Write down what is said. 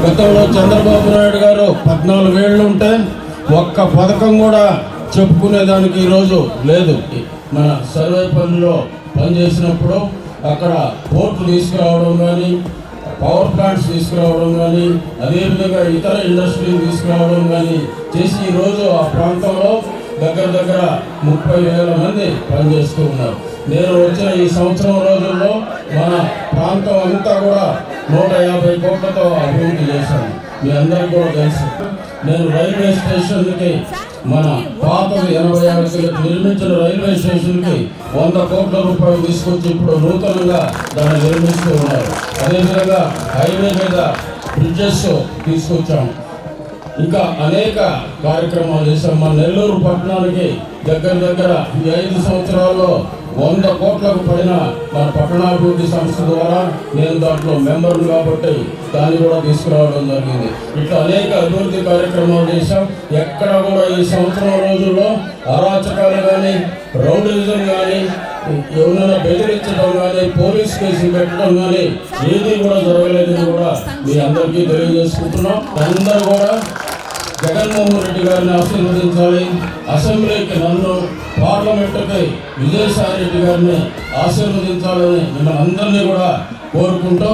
గతంలో చంద్రబాబు నాయుడు గారు 14 ఏళ్ళు ఉంటే ఒక్క పథకం కూడా చెప్పుకునేదానికి ఈరోజు లేదు. మన సర్వేపల్లిలో పనిచేసినప్పుడు అక్కడ పోర్టు తీసుకురావడం కానీ, పవర్ ప్లాంట్స్ తీసుకురావడం కానీ, అదేవిధంగా ఇతర ఇండస్ట్రీలు తీసుకురావడం కానీ చేసి ఈరోజు ఆ ప్రాంతంలో దగ్గర 30,000 మంది పనిచేస్తూ ఉన్నారు. నేను వచ్చిన ఈ సంవత్సరం రోజుల్లో మన ప్రాంతం అంతా కూడా 150 కోట్లతో అభివృద్ధి చేశాను. మీ అందరికీ కూడా తెలుసు. నేను రైల్వే స్టేషన్కి మన పాతది 86 నిర్మించిన రైల్వే స్టేషన్కి 100 కోట్ల రూపాయలు తీసుకొచ్చి ఇప్పుడు నూతనంగా దాన్ని నిర్మిస్తూ ఉన్నారు. అదేవిధంగా హైవే మీద బ్రిడ్జెస్ తీసుకొచ్చాము. ఇంకా అనేక కార్యక్రమాలు చేశాం. మన నెల్లూరు పట్టణానికి దగ్గర ఈ 5 సంవత్సరాల్లో 100 కోట్లకు పైన మన పట్టణాభివృద్ధి సంస్థ ద్వారా నేను దాంట్లో మెంబర్ను కాబట్టి దాన్ని కూడా తీసుకురావడం జరిగింది. ఇట్లా అనేక అభివృద్ధి కార్యక్రమాలు చేశాం. ఎక్కడ కూడా ఈ సంవత్సరం రోజుల్లో అరాచకాలు కానీ, రౌడీజం కానీ, ఎవరైనా బెదిరించడం కానీ, పోలీస్ కేసులు పెట్టడం కానీ ఏది కూడా జరగలేదని కూడా మీ అందరికీ తెలియజేసుకుంటున్నాం. అందరూ కూడా జగన్మోహన్ రెడ్డి గారిని ఆశీర్వదించాలి. అసెంబ్లీకి నన్ను, పార్లమెంటుకి విజయసాయి రెడ్డి గారిని ఆశీర్వదించాలని మిమ్మల్ని అందరినీ కూడా కోరుకుంటూ